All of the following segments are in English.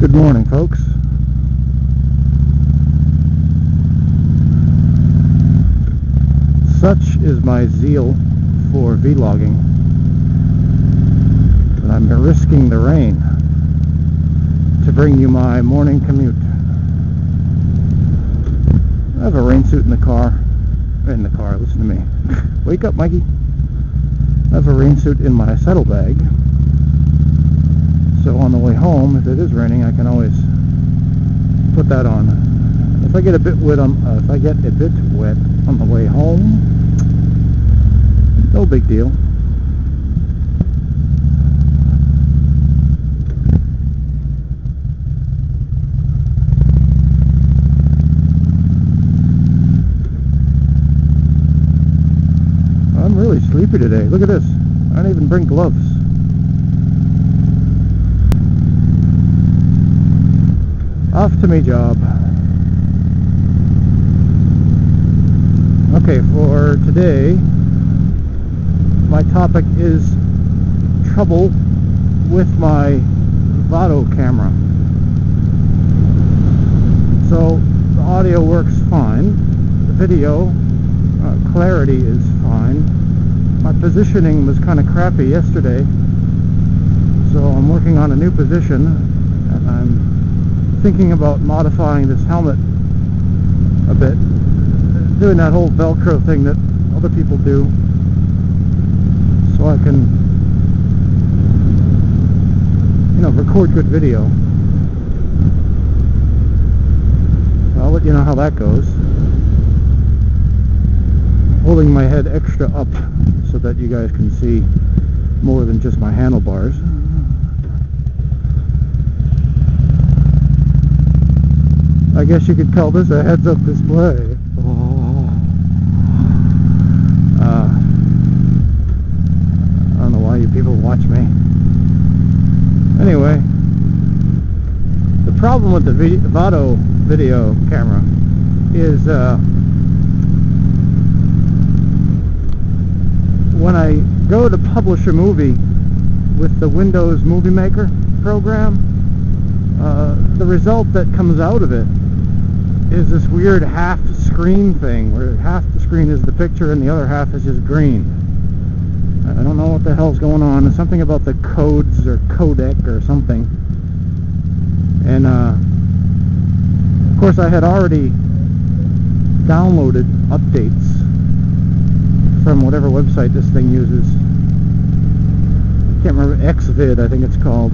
Good morning, folks. Such is my zeal for vlogging that I'm risking the rain to bring you my morning commute. I have a rain suit in the car. Listen to me. Wake up, Mikey. I have a rain suit in my saddlebag. So on the way home, if it is raining, I can always put that on. If I get a bit wet on the way home, no big deal. I'm really sleepy today. Look at this. I didn't even bring gloves. Off to me job. Okay, for today, my topic is trouble with my Vado camera. So, the audio works fine. The video clarity is fine. My positioning was kind of crappy yesterday. So I'm working on a new position, and I'm thinking about modifying this helmet a bit, doing that whole Velcro thing that other people do, so I can, record good video. I'll let you know how that goes. Holding my head extra up so that you guys can see more than just my handlebars. I guess you could call this a heads-up display. I don't know why you people watch me. Anyway, the problem with the Vado video camera is when I go to publish a movie with the Windows Movie Maker program, the result that comes out of it is this weird half screen thing where half the screen is the picture and the other half is just green. I don't know what the hell's going on. It's something about the codes or codec or something. And of course I had already downloaded updates from whatever website this thing uses. Can't remember, Xvid I think it's called.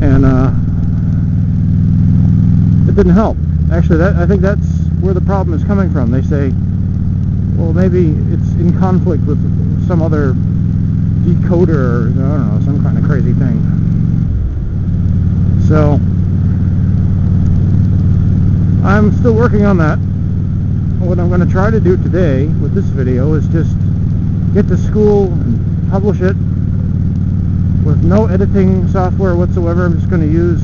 And it didn't help. Actually, I think that's where the problem is coming from. They say, well, maybe it's in conflict with some other decoder or, I don't know, some kind of crazy thing. So, I'm still working on that. What I'm going to try to do today with this video is just get to school and publish it with no editing software whatsoever. I'm just going to use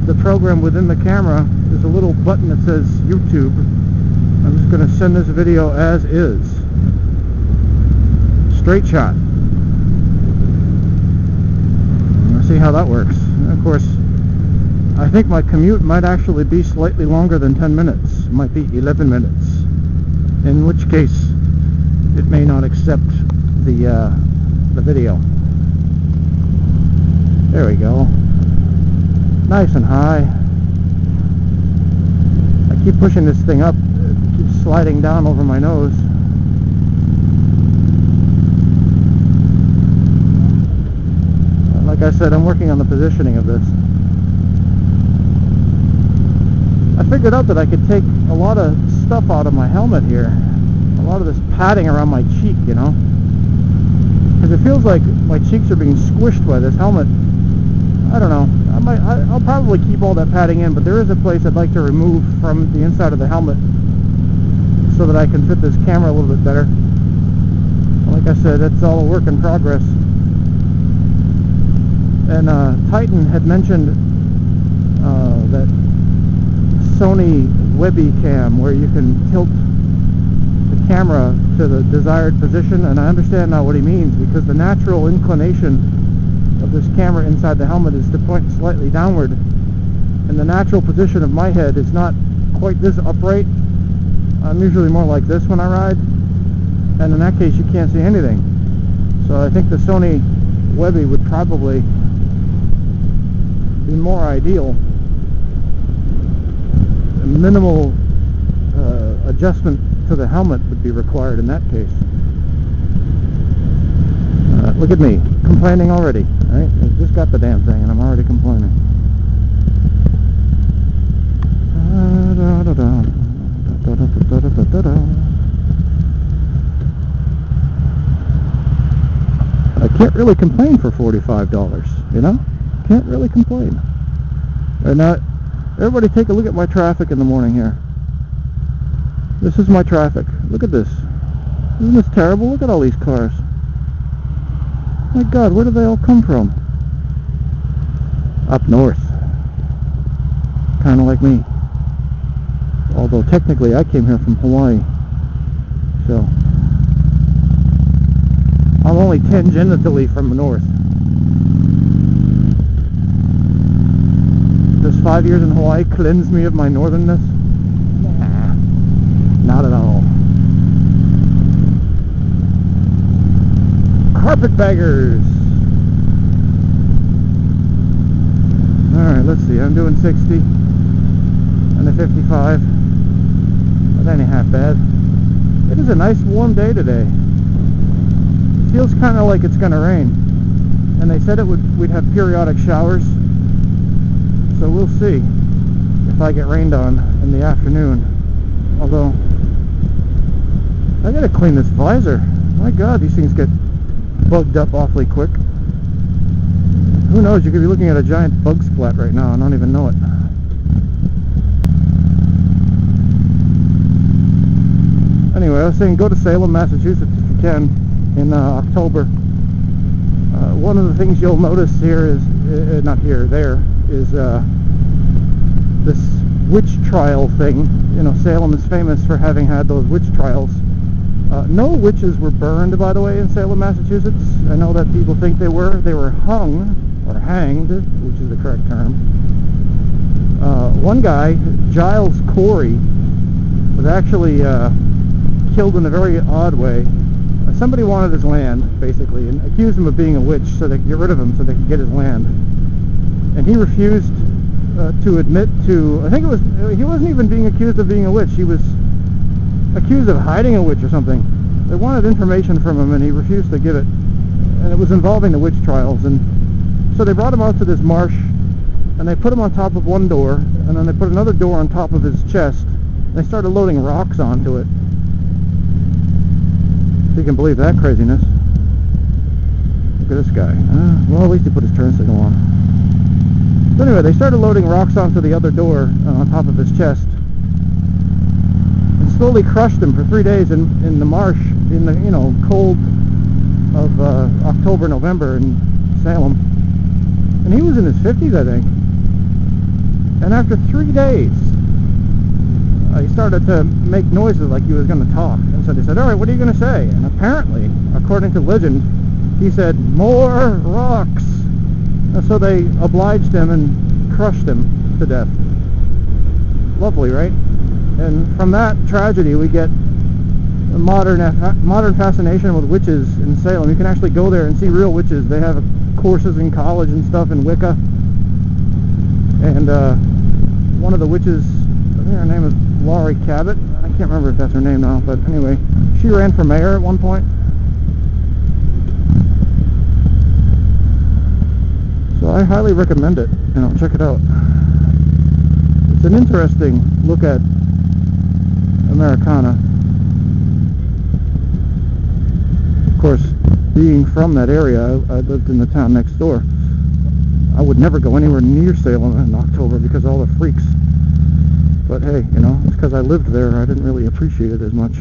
the program within the camera. There's a little button that says YouTube. I'm just going to send this video as is. Straight shot. Let's see how that works. And of course, I think my commute might actually be slightly longer than 10 minutes. It might be 11 minutes. In which case, it may not accept the video. There we go. Nice and high. I keep pushing this thing up. It keeps sliding down over my nose. Like I said, I'm working on the positioning of this. I figured out that I could take a lot of stuff out of my helmet here. A lot of this padding around my cheek, because it feels like my cheeks are being squished by this helmet. I don't know. I'll probably keep all that padding in, but there is a place I'd like to remove from the inside of the helmet so that I can fit this camera a little bit better. Like I said, it's all a work in progress. And Titan had mentioned that Sony Webcam where you can tilt the camera to the desired position, and I understand now what he means, because the natural inclination of this camera inside the helmet is to point slightly downward, and the natural position of my head is not quite this upright. I'm usually more like this when I ride, and in that case you can't see anything. So I think the Sony Webby would probably be more ideal. A minimal adjustment to the helmet would be required in that case. Look at me, complaining already. Right? I've just got the damn thing and I'm already complaining. I can't really complain for $45, you know? Can't really complain. And now, everybody take a look at my traffic in the morning here. This is my traffic. Look at this. Isn't this terrible? Look at all these cars. My God, where do they all come from? Up north. Kind of like me. Although technically I came here from Hawaii. So I'm only tangentially from the north. Does 5 years in Hawaii cleanse me of my northernness? Nah, not at all. Carpetbaggers! Alright, let's see. I'm doing 60 and a 55. That ain't half bad. It is a nice warm day today. It feels kind of like it's going to rain. And they said we'd have periodic showers. So we'll see if I get rained on in the afternoon. Although, I gotta clean this visor. My God, these things get bugged up awfully quick. Who knows, you could be looking at a giant bug splat right now and don't even know it. Anyway, I was saying go to Salem, Massachusetts if you can in October. One of the things you'll notice here is, not here, there, is this witch trial thing. You know, Salem is famous for having had those witch trials. No witches were burned, by the way, in Salem, Massachusetts. I know that people think they were. They were hung, or hanged, which is the correct term. One guy, Giles Corey, was actually killed in a very odd way. Somebody wanted his land, basically, and accused him of being a witch so they could get rid of him so they could get his land. And he refused to admit to, I think it was, he wasn't even being accused of being a witch, he was accused of hiding a witch or something. They wanted information from him and he refused to give it. And it was involving the witch trials. And so they brought him out to this marsh and they put him on top of one door and then they put another door on top of his chest. And they started loading rocks onto it. If you can believe that craziness. Look at this guy. Well, at least he put his turn signal on. So anyway, they started loading rocks onto the other door on top of his chest. And slowly crushed him for 3 days in the marsh, in the, you know, cold of October, November in Salem. And he was in his 50s, I think. And after 3 days, he started to make noises like he was going to talk. And so they said, alright, what are you going to say? And apparently, according to legend, he said, more rocks! And so they obliged him and crushed him to death. Lovely, right? And from that tragedy, we get a modern fascination with witches in Salem. You can actually go there and see real witches. They have courses in college and stuff in Wicca. And one of the witches, I think her name is Laurie Cabot. I can't remember if that's her name now, but anyway, she ran for mayor at one point. So I highly recommend it. You know, check it out. It's an interesting look at Americana. Of course, being from that area, I lived in the town next door. I would never go anywhere near Salem in October because of all the freaks. But hey, you know, it's because I lived there, I didn't really appreciate it as much.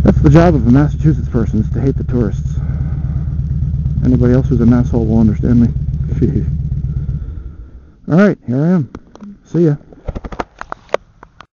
That's the job of a Massachusetts person, is to hate the tourists. Anybody else who's an asshole will understand me. Alright, here I am. See ya.